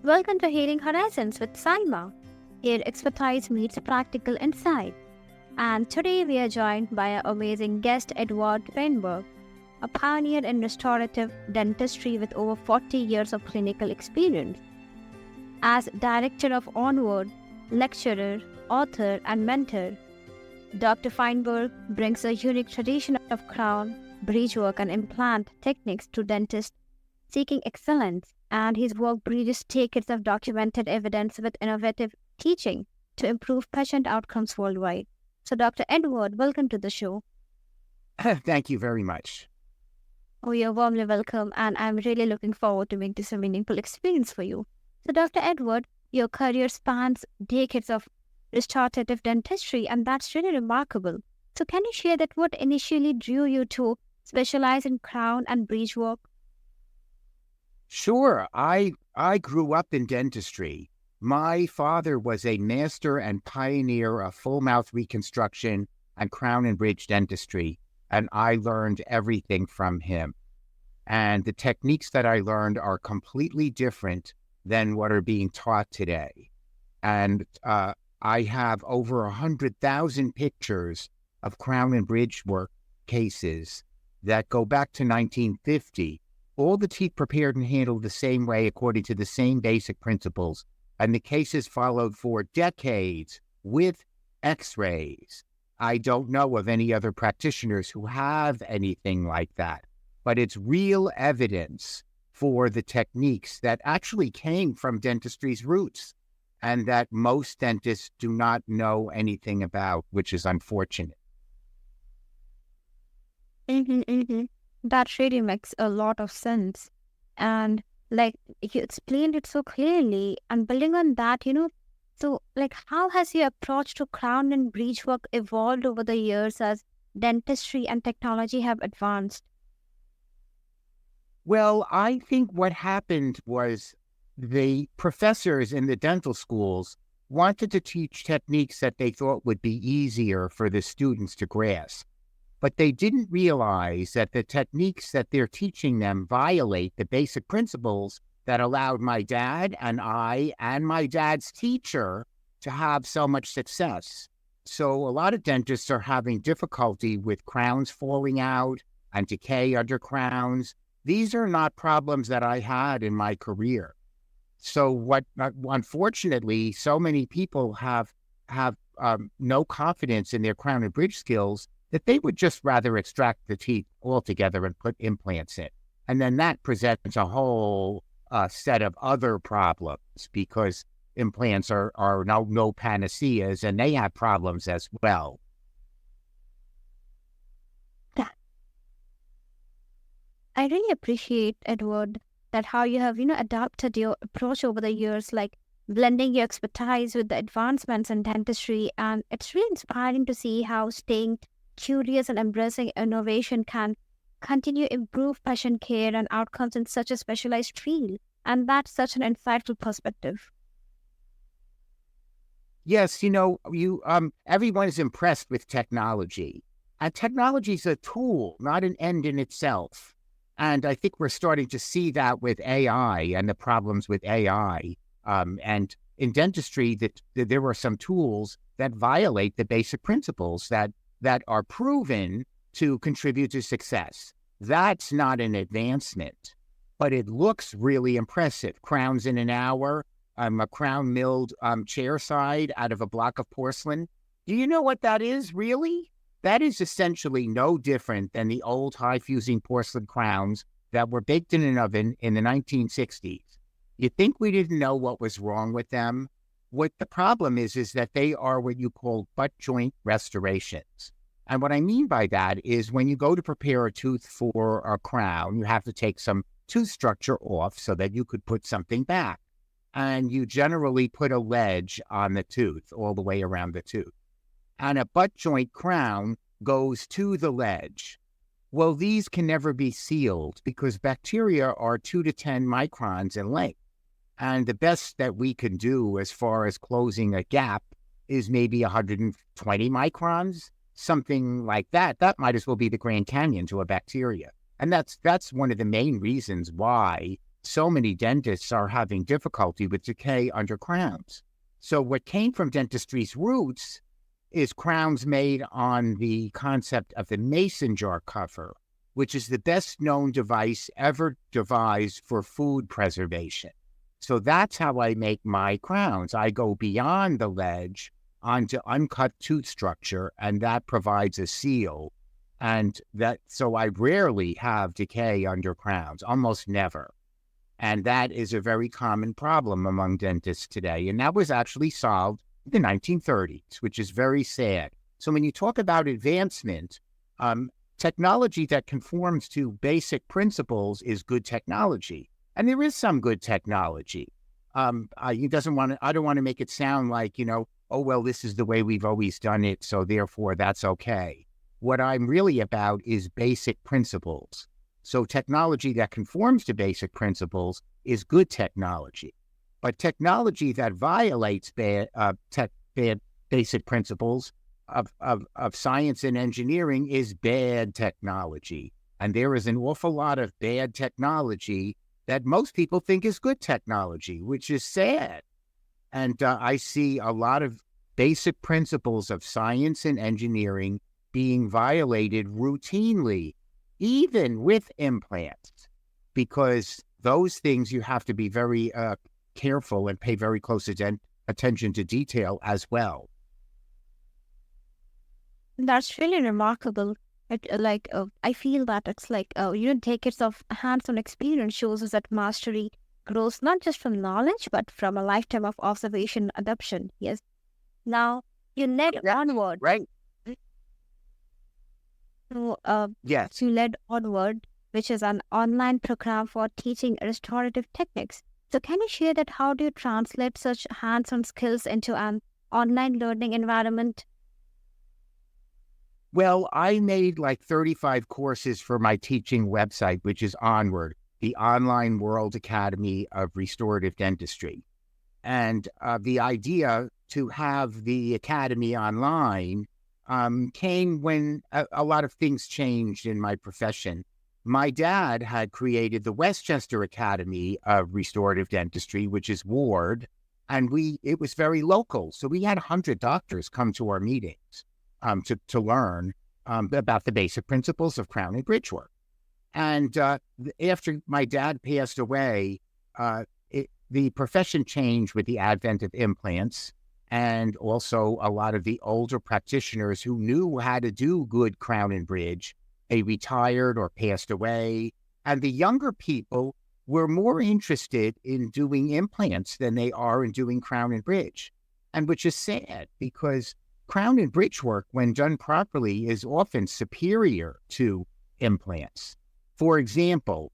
Welcome to Healing Horizons with Saima. Here, expertise meets practical insight. And today we are joined by our amazing guest, Edward Feinberg, a pioneer in restorative dentistry with over 40 years of clinical experience. As director of Onward, lecturer, author, and mentor, Dr. Feinberg brings a unique tradition of crown, bridgework, and implant techniques to dentists seeking excellence, and his work bridges decades of documented evidence with innovative teaching to improve patient outcomes worldwide. So, Dr. Edward, welcome to the show. Thank you very much. Oh, you're warmly welcome, and I'm really looking forward to make this a meaningful experience for you. So, Dr. Edward, your career spans decades of restorative dentistry, and that's really remarkable. So, can you share that what initially drew you to specialize in crown and bridge work? Sure, I grew up in dentistry. My father was a master and pioneer of full mouth reconstruction and crown and bridge dentistry, and I learned everything from him. And the techniques that I learned are completely different than what are being taught today. And I have over 100,000 pictures of crown and bridge work cases that go back to 1950. All the teeth prepared and handled the same way according to the same basic principles. And the cases followed for decades with x-rays. I don't know of any other practitioners who have anything like that. But it's real evidence for the techniques that actually came from dentistry's roots and that most dentists do not know anything about, which is unfortunate. That really makes a lot of sense. And like you explained it so clearly, and building on that, so like how has your approach to crown and bridge work evolved over the years as dentistry and technology have advanced? Well, I think what happened was the professors in the dental schools wanted to teach techniques that they thought would be easier for the students to grasp. But they didn't realize that the techniques that they're teaching them violate the basic principles that allowed my dad and I and my dad's teacher to have so much success. So a lot of dentists are having difficulty with crowns falling out and decay under crowns. These are not problems that I had in my career. So unfortunately, so many people have no confidence in their crown and bridge skills that they would just rather extract the teeth altogether and put implants in. And then that presents a whole set of other problems because implants are no panaceas and they have problems as well. I really appreciate, Edward, that how you have, adapted your approach over the years, like blending your expertise with the advancements in dentistry. And it's really inspiring to see how staying curious and embracing innovation can continue to improve patient care and outcomes in such a specialized field. And that's such an insightful perspective. Yes, everyone is impressed with technology. And technology is a tool, not an end in itself. And I think we're starting to see that with AI and the problems with AI. And in dentistry, that there are some tools that violate the basic principles that are proven to contribute to success. That's not an advancement, but it looks really impressive. Crowns in an hour, a crown milled chair side out of a block of porcelain. Do you know what that is, really? That is essentially no different than the old high-fusing porcelain crowns that were baked in an oven in the 1960s. You think we didn't know what was wrong with them? What the problem is that they are what you call butt joint restorations. And what I mean by that is when you go to prepare a tooth for a crown, you have to take some tooth structure off so that you could put something back. And you generally put a ledge on the tooth all the way around the tooth. And a butt joint crown goes to the ledge. Well, these can never be sealed because bacteria are 2 to 10 microns in length. And the best that we can do as far as closing a gap is maybe 120 microns, something like that. That might as well be the Grand Canyon to a bacteria. And that's one of the main reasons why so many dentists are having difficulty with decay under crowns. So what came from dentistry's roots is crowns made on the concept of the mason jar cover, which is the best known device ever devised for food preservation. So that's how I make my crowns. I go beyond the ledge onto uncut tooth structure, and that provides a seal. And so I rarely have decay under crowns, almost never. And that is a very common problem among dentists today. And that was actually solved in the 1930s, which is very sad. So when you talk about advancement, technology that conforms to basic principles is good technology. And there is some good technology. I don't want to make it sound like, oh, well, this is the way we've always done it, so therefore that's okay. What I'm really about is basic principles. So technology that conforms to basic principles is good technology. But technology that violates bad basic principles of science and engineering is bad technology. And there is an awful lot of bad technology that most people think is good technology, which is sad. And I see a lot of basic principles of science and engineering being violated routinely, even with implants, because those things you have to be very careful and pay very close attention to detail as well. That's really remarkable. I feel that it's like, decades of hands-on experience shows us that mastery grows not just from knowledge, but from a lifetime of observation and adoption. Yes. Now, you led Onward. Right. So, Yes. you led Onward, which is an online program for teaching restorative techniques. So can you share that? How do you translate such hands-on skills into an online learning environment? Well, I made like 35 courses for my teaching website, which is Onward, the Online World Academy of Restorative Dentistry. And the idea to have the academy online came when a lot of things changed in my profession. My dad had created the Westchester Academy of Restorative Dentistry, which is Ward, and it was very local. So we had 100 doctors come to our meetings to learn about the basic principles of crown and bridge work. And after my dad passed away, the profession changed with the advent of implants, and also a lot of the older practitioners who knew how to do good crown and bridge, they retired or passed away. And the younger people were more interested in doing implants than they are in doing crown and bridge. And which is sad, because crown and bridge work, when done properly, is often superior to implants. For example,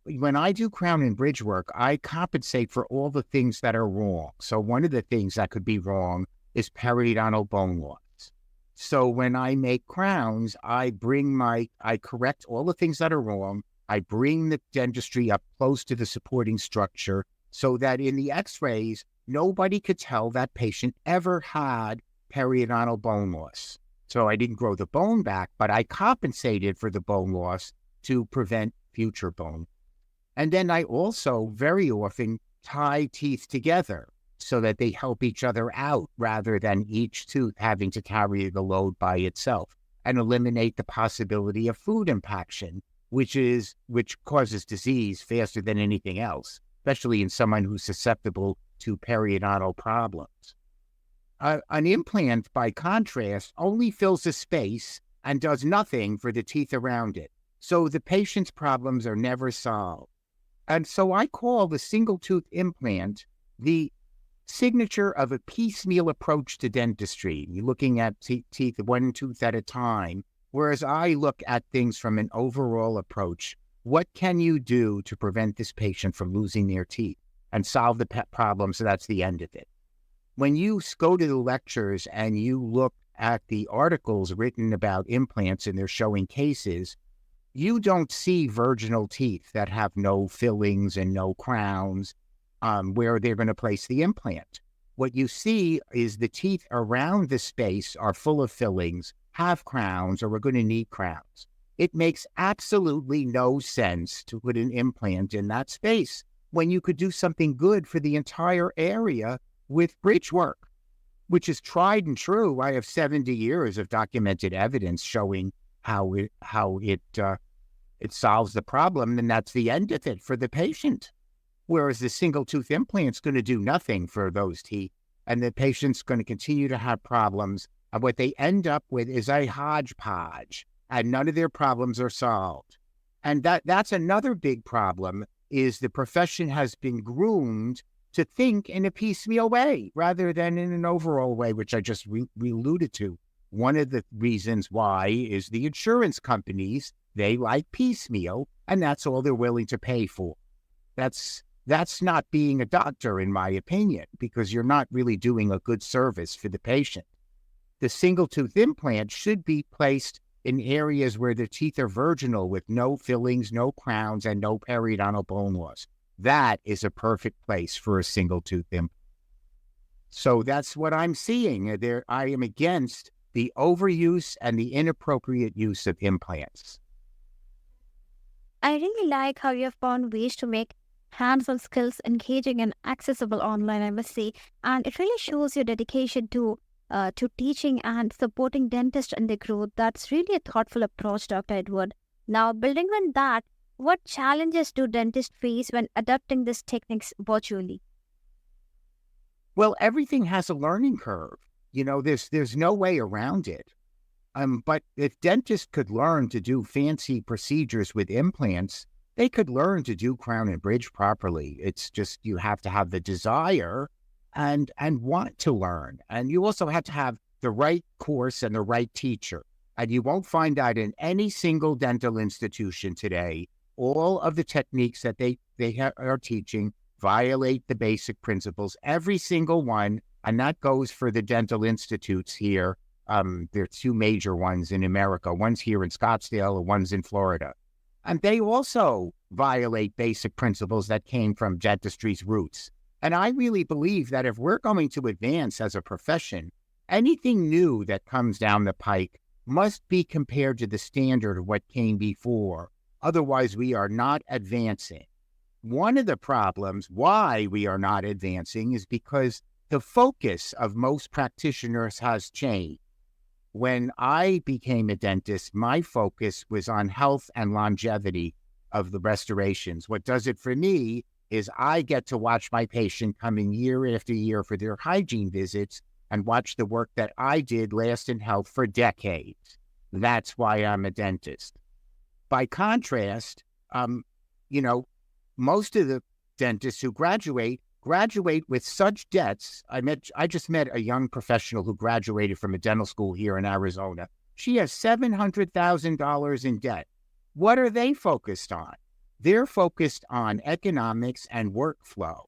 when I do crown and bridge work, I compensate for all the things that are wrong. So one of the things that could be wrong is periodontal bone loss. So when I make crowns, I correct all the things that are wrong. I bring the dentistry up close to the supporting structure so that in the x-rays, nobody could tell that patient ever had periodontal bone loss. So I didn't grow the bone back, but I compensated for the bone loss to prevent future bone. And then I also very often tie teeth together so that they help each other out rather than each tooth having to carry the load by itself, and eliminate the possibility of food impaction, which causes disease faster than anything else, especially in someone who's susceptible to periodontal problems. An implant, by contrast, only fills a space and does nothing for the teeth around it. So the patient's problems are never solved. And so I call the single tooth implant the signature of a piecemeal approach to dentistry. You're looking at teeth one tooth at a time, whereas I look at things from an overall approach. What can you do to prevent this patient from losing their teeth and solve the problem so that's the end of it? When you go to the lectures and you look at the articles written about implants and they're showing cases, you don't see virginal teeth that have no fillings and no crowns where they're going to place the implant. What you see is the teeth around the space are full of fillings, have crowns, or are going to need crowns. It makes absolutely no sense to put an implant in that space when you could do something good for the entire area with bridge work, which is tried and true. I have 70 years of documented evidence showing how it solves the problem, and that's the end of it for the patient. Whereas the single tooth implant's going to do nothing for those teeth, and the patient's going to continue to have problems. And what they end up with is a hodgepodge, and none of their problems are solved. And that's another big problem, is the profession has been groomed to think in a piecemeal way rather than in an overall way, which I just alluded to. One of the reasons why is the insurance companies, they like piecemeal, and that's all they're willing to pay for. That's not being a doctor, in my opinion, because you're not really doing a good service for the patient. The single tooth implant should be placed in areas where the teeth are virginal with no fillings, no crowns, and no periodontal bone loss. That is a perfect place for a single tooth implant. So that's what I'm seeing. I am against the overuse and the inappropriate use of implants. I really like how you have found ways to make hands-on skills engaging and accessible online, I must say. And it really shows your dedication to teaching and supporting dentists in their growth. That's really a thoughtful approach, Dr. Edward. Now, building on that, what challenges do dentists face when adapting these techniques virtually? Well, everything has a learning curve. There's no way around it. But if dentists could learn to do fancy procedures with implants, they could learn to do crown and bridge properly. It's just you have to have the desire and want to learn. And you also have to have the right course and the right teacher. And you won't find that in any single dental institution today. All of the techniques that they are teaching violate the basic principles, every single one. And that goes for the dental institutes here. There are two major ones in America. One's here in Scottsdale and one's in Florida. And they also violate basic principles that came from dentistry's roots. And I really believe that if we're going to advance as a profession, anything new that comes down the pike must be compared to the standard of what came before. Otherwise, we are not advancing. One of the problems why we are not advancing is because the focus of most practitioners has changed. When I became a dentist, my focus was on health and longevity of the restorations. What does it for me is I get to watch my patient come in year after year for their hygiene visits and watch the work that I did last in health for decades. That's why I'm a dentist. By contrast, most of the dentists who graduate with such debts. I just met a young professional who graduated from a dental school here in Arizona. She has $700,000 in debt. What are they focused on? They're focused on economics and workflow,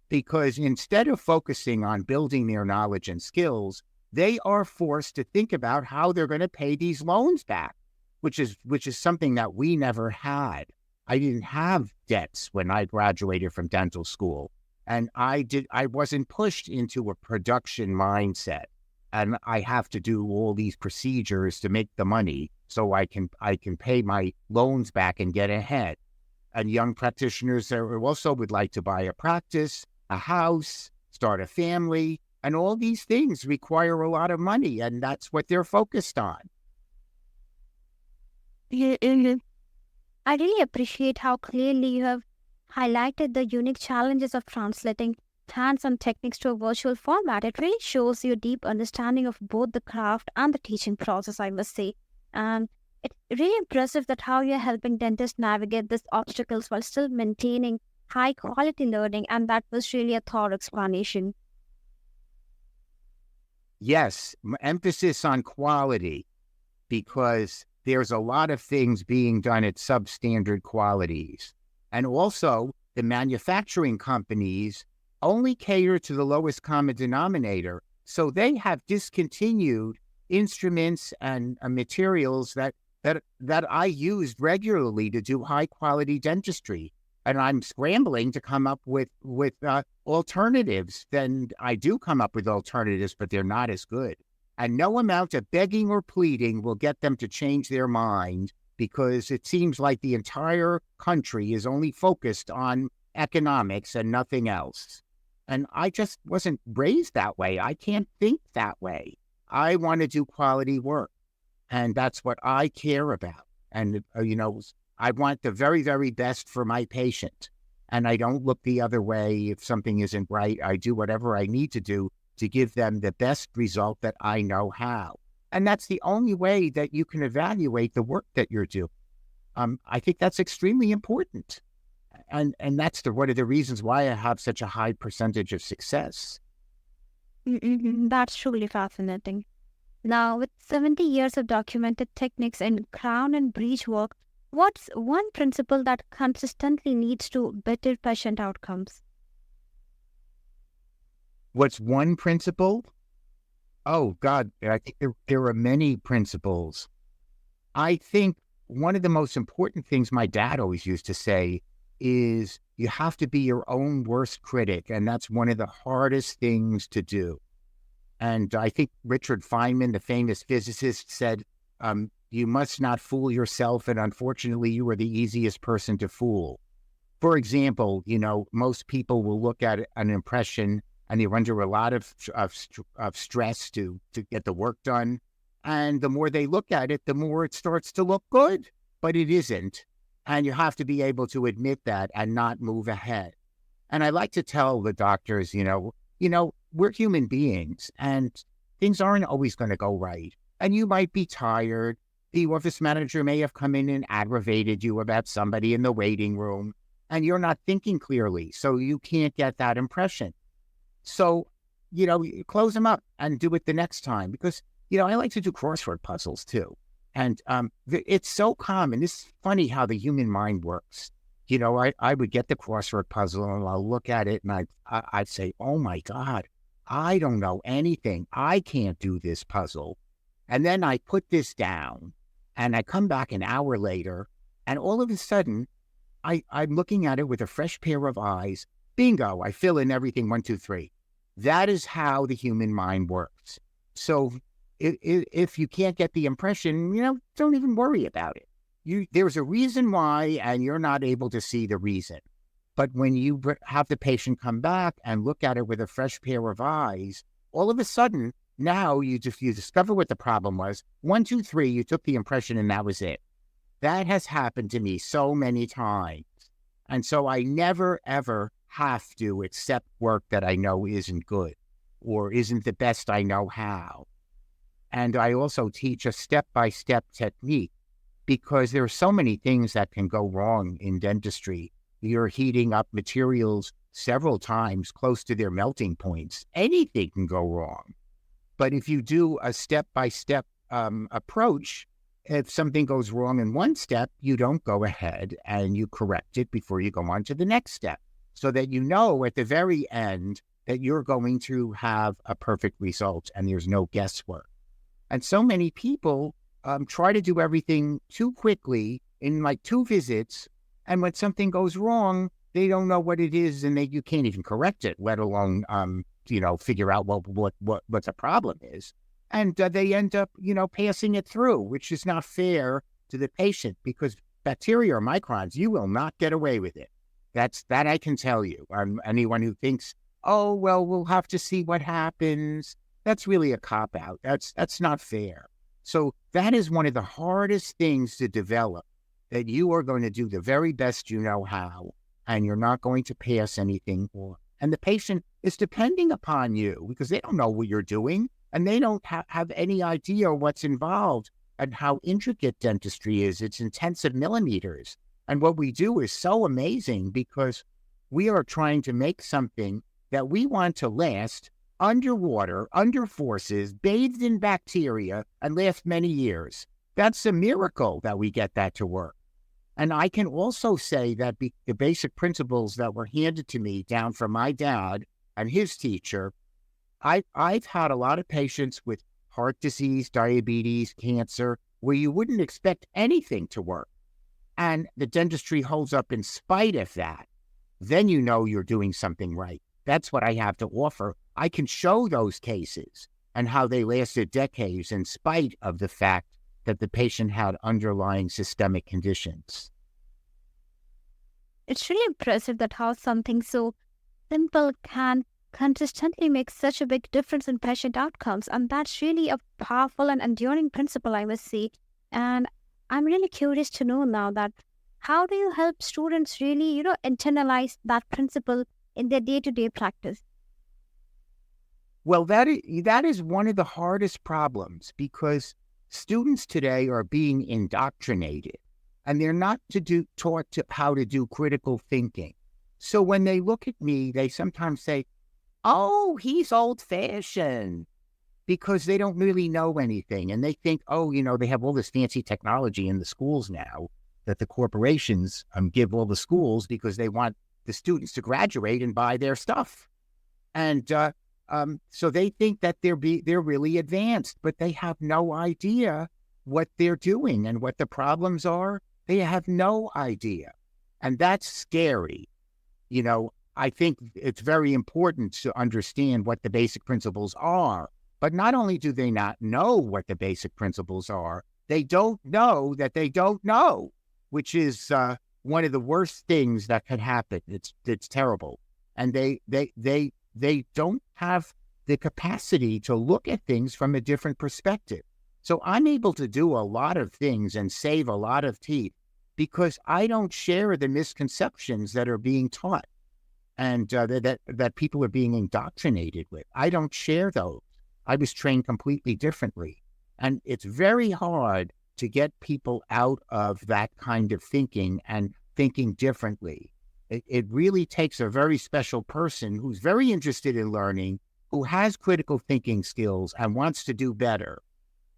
because instead of focusing on building their knowledge and skills, they are forced to think about how they're going to pay these loans back, which is something that we never had. I didn't have debts when I graduated from dental school. And I wasn't pushed into a production mindset, and I have to do all these procedures to make the money so I can pay my loans back and get ahead. And young practitioners also would like to buy a practice, a house, start a family, and all these things require a lot of money, and that's what they're focused on. I really appreciate how clearly you have highlighted the unique challenges of translating hands-on techniques to a virtual format. It really shows your deep understanding of both the craft and the teaching process, I must say. And it's really impressive that how you're helping dentists navigate these obstacles while still maintaining high-quality learning, and that was really a thorough explanation. Yes, emphasis on quality, because there's a lot of things being done at substandard qualities. And also, the manufacturing companies only cater to the lowest common denominator. So they have discontinued instruments and materials that I used regularly to do high quality dentistry. And I'm scrambling to come up with alternatives. Then I do come up with alternatives, but they're not as good. And no amount of begging or pleading will get them to change their mind because it seems like the entire country is only focused on economics and nothing else. And I just wasn't raised that way. I can't think that way. I want to do quality work, and that's what I care about. And, I want the very, very best for my patient. And I don't look the other way if something isn't right. I do whatever I need to do to give them the best result that I know how. And that's the only way that you can evaluate the work that you're doing. I think that's extremely important. And that's one of the reasons why I have such a high percentage of success. That's truly fascinating. Now, with 70 years of documented techniques in crown and breech work, what's one principle that consistently leads to better patient outcomes? What's one principle? Oh, God, I think there are many principles. I think one of the most important things my dad always used to say is you have to be your own worst critic, and that's one of the hardest things to do. And I think Richard Feynman, the famous physicist, said, you must not fool yourself, and unfortunately, you are the easiest person to fool. For example, most people will look at an impression and they're under a lot of stress to get the work done. And the more they look at it, the more it starts to look good, but it isn't. And you have to be able to admit that and not move ahead. And I like to tell the doctors, we're human beings and things aren't always going to go right. And you might be tired. The office manager may have come in and aggravated you about somebody in the waiting room, and you're not thinking clearly, so you can't get that impression. So, you close them up and do it the next time, because, I like to do crossword puzzles too. And it's so common. It's funny how the human mind works. I would get the crossword puzzle and I'll look at it and I'd say, oh my God, I don't know anything. I can't do this puzzle. And then I put this down and I come back an hour later and all of a sudden I'm looking at it with a fresh pair of eyes. Bingo, I fill in everything 1, 2, 3. That is how the human mind works. So if you can't get the impression, don't even worry about it. There's a reason why, and you're not able to see the reason. But when you have the patient come back and look at it with a fresh pair of eyes, all of a sudden, now you discover what the problem was. 1, 2, 3, you took the impression and that was it. That has happened to me so many times. And so I never, ever have to accept work that I know isn't good or isn't the best I know how. And I also teach a step-by-step technique because there are so many things that can go wrong in dentistry. You're heating up materials several times close to their melting points. Anything can go wrong. But if you do a step-by-step approach, if something goes wrong in one step, you don't go ahead and you correct it before you go on to the next step, so that at the very end that you're going to have a perfect result and there's no guesswork. And so many people try to do everything too quickly in like 2 visits, and when something goes wrong, they don't know what it is, and you can't even correct it, let alone figure out what the problem is. And they end up, passing it through, which is not fair to the patient, because bacteria or microns, you will not get away with it. That I can tell you. Anyone who thinks, oh, well, we'll have to see what happens, that's really a cop-out. That's not fair. So that is one of the hardest things to develop, that you are going to do the very best you know how, and you're not going to pass anything on. And the patient is depending upon you because they don't know what you're doing. And they don't have any idea what's involved and how intricate dentistry is. It's in tens of millimeters. And what we do is so amazing because we are trying to make something that we want to last underwater, under forces, bathed in bacteria, and last many years. That's a miracle that we get that to work. And I can also say that the basic principles that were handed to me down from my dad and his teacher, I've had a lot of patients with heart disease, diabetes, cancer, where you wouldn't expect anything to work. And the dentistry holds up in spite of that. Then you know you're doing something right. That's what I have to offer. I can show those cases and how they lasted decades in spite of the fact that the patient had underlying systemic conditions. It's really impressive that how something so simple can consistently make such a big difference in patient outcomes. And that's really a powerful and enduring principle, I must say. And I'm really curious to know now that how do you help students really, internalize that principle in their day-to-day practice? Well, that is one of the hardest problems because students today are being indoctrinated and they're not taught how to do critical thinking. So when they look at me, they sometimes say, "Oh, he's old-fashioned," because they don't really know anything. And they think, oh, they have all this fancy technology in the schools now that the corporations give all the schools because they want the students to graduate and buy their stuff. And so they think that they're really advanced, but they have no idea what they're doing and what the problems are. They have no idea. And that's scary. I think it's very important to understand what the basic principles are. But not only do they not know what the basic principles are, they don't know that they don't know, which is one of the worst things that could happen. It's terrible. And they don't have the capacity to look at things from a different perspective. So I'm able to do a lot of things and save a lot of teeth because I don't share the misconceptions that are being taught and that people are being indoctrinated with. I don't share those. I was trained completely differently. And it's very hard to get people out of that kind of thinking and thinking differently. It really takes a very special person who's very interested in learning, who has critical thinking skills and wants to do better.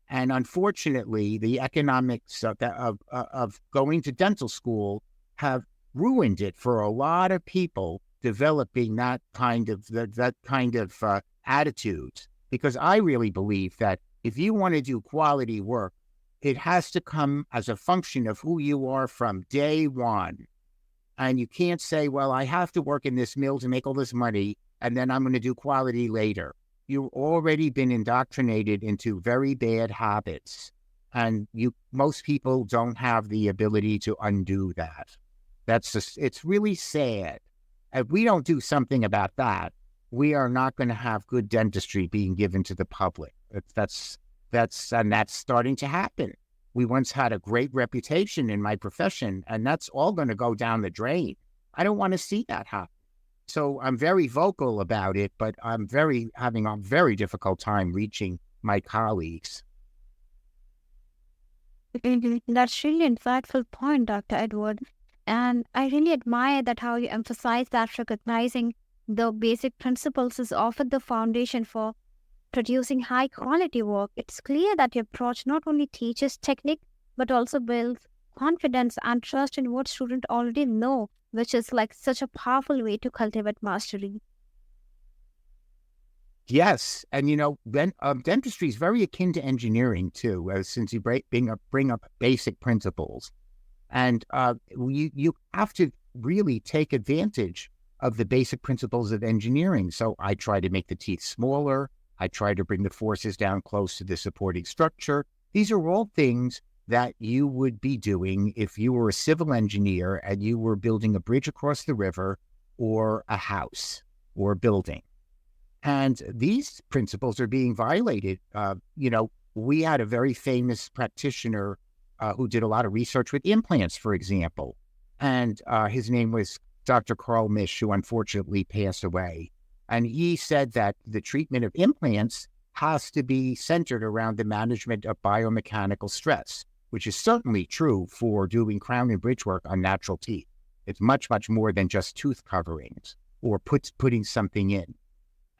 And unfortunately, the economics of going to dental school have ruined it for a lot of people developing that kind of attitude. Because I really believe that if you want to do quality work, it has to come as a function of who you are from day one. And you can't say, well, I have to work in this mill to make all this money, and then I'm going to do quality later. You've already been indoctrinated into very bad habits. And most people don't have the ability to undo that. It's really sad. If we don't do something about that, we are not going to have good dentistry being given to the public. That's starting to happen. We once had a great reputation in my profession, and that's all going to go down the drain. I don't want to see that happen. So I'm very vocal about it, but I'm having a very difficult time reaching my colleagues. That's really insightful point, Dr. Edward. And I really admire that how you emphasize that recognizing the basic principles is often the foundation for producing high quality work. It's clear that your approach not only teaches technique, but also builds confidence and trust in what students already know, which is like such a powerful way to cultivate mastery. Yes. And, dentistry is very akin to engineering, too, since you bring up basic principles. And you have to really take advantage of the basic principles of engineering. So I try to make the teeth smaller. I try to bring the forces down close to the supporting structure. These are all things that you would be doing if you were a civil engineer and you were building a bridge across the river or a house or a building. And these principles are being violated. We had a very famous practitioner who did a lot of research with implants, for example. And his name was Dr. Carl Misch, who unfortunately passed away. And he said that the treatment of implants has to be centered around the management of biomechanical stress, which is certainly true for doing crown and bridge work on natural teeth. It's much, much more than just tooth coverings or putting something in.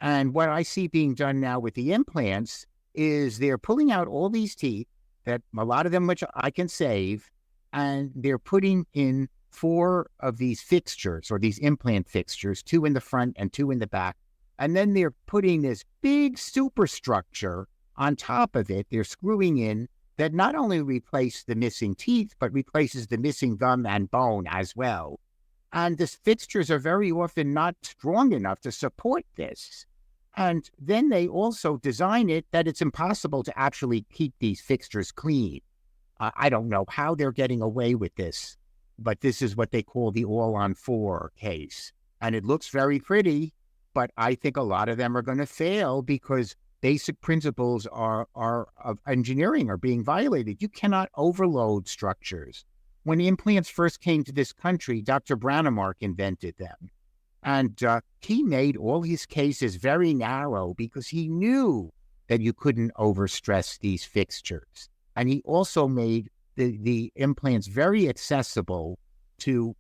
And what I see being done now with the implants is they're pulling out all these teeth, that a lot of them which I can save, and they're putting in 4 of these fixtures or these implant fixtures, 2 in the front and 2 in the back. And then they're putting this big superstructure on top of it. They're screwing in that not only replace the missing teeth, but replaces the missing gum and bone as well. And the fixtures are very often not strong enough to support this. And then they also design it that it's impossible to actually keep these fixtures clean. I don't know how they're getting away with this, but this is what they call the All-on-4 case. And it looks very pretty, but I think a lot of them are going to fail because basic principles of engineering are being violated. You cannot overload structures. When implants first came to this country, Dr. Brownemark invented them. And he made all his cases very narrow because he knew that you couldn't overstress these fixtures. And he also made the implants very accessible to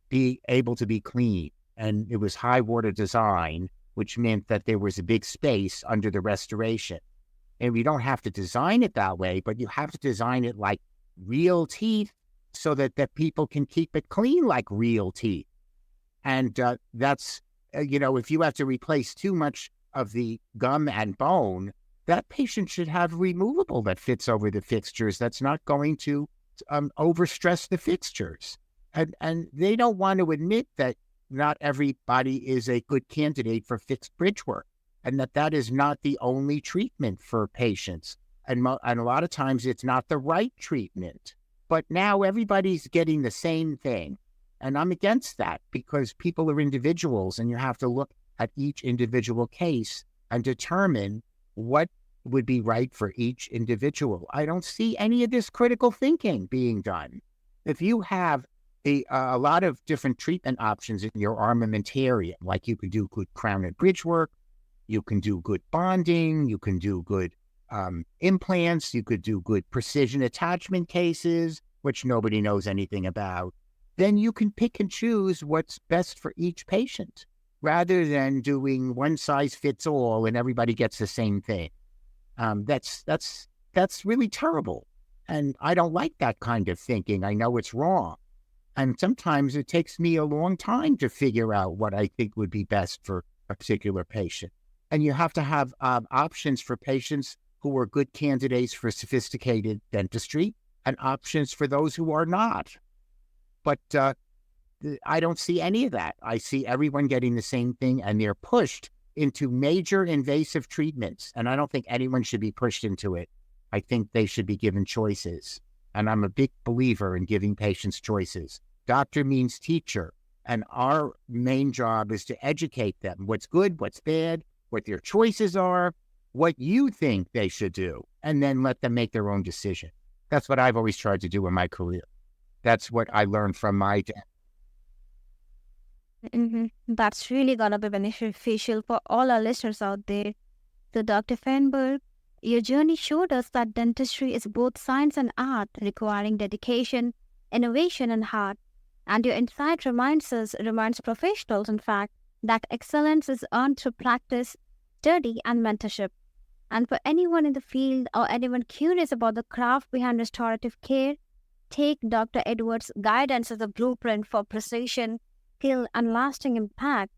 be able to be clean. And it was high water design, which meant that there was a big space under the restoration. And you don't have to design it that way, but you have to design it like real teeth so that people can keep it clean like real teeth. And that's, if you have to replace too much of the gum and bone, that patient should have removable that fits over the fixtures. That's not going to overstress the fixtures. And they don't want to admit that not everybody is a good candidate for fixed bridge work, and that is not the only treatment for patients. And a lot of times it's not the right treatment. But now everybody's getting the same thing. And I'm against that because people are individuals and you have to look at each individual case and determine what would be right for each individual. I don't see any of this critical thinking being done. If you have a lot of different treatment options in your armamentarium, like you could do good crown and bridge work, you can do good bonding, you can do good implants, you could do good precision attachment cases, which nobody knows anything about, then you can pick and choose what's best for each patient rather than doing one size fits all and everybody gets the same thing. That's really terrible. And I don't like that kind of thinking. I know it's wrong. And sometimes it takes me a long time to figure out what I think would be best for a particular patient. And you have to have options for patients who are good candidates for sophisticated dentistry and options for those who are not. But I don't see any of that. I see everyone getting the same thing, and they're pushed into major invasive treatments. And I don't think anyone should be pushed into it. I think they should be given choices. And I'm a big believer in giving patients choices. Doctor means teacher. And our main job is to educate them. What's good, what's bad, what their choices are, what you think they should do, and then let them make their own decision. That's what I've always tried to do in my career. That's what I learned from my dad. That's really gonna be beneficial for all our listeners out there. So, Dr. Feinberg, your journey showed us that dentistry is both science and art, requiring dedication, innovation, and heart. And your insight reminds professionals, in fact, that excellence is earned through practice, study, and mentorship. And for anyone in the field or anyone curious about the craft behind restorative care, take Dr. Edwards' guidance as a blueprint for precision, skill, and lasting impact.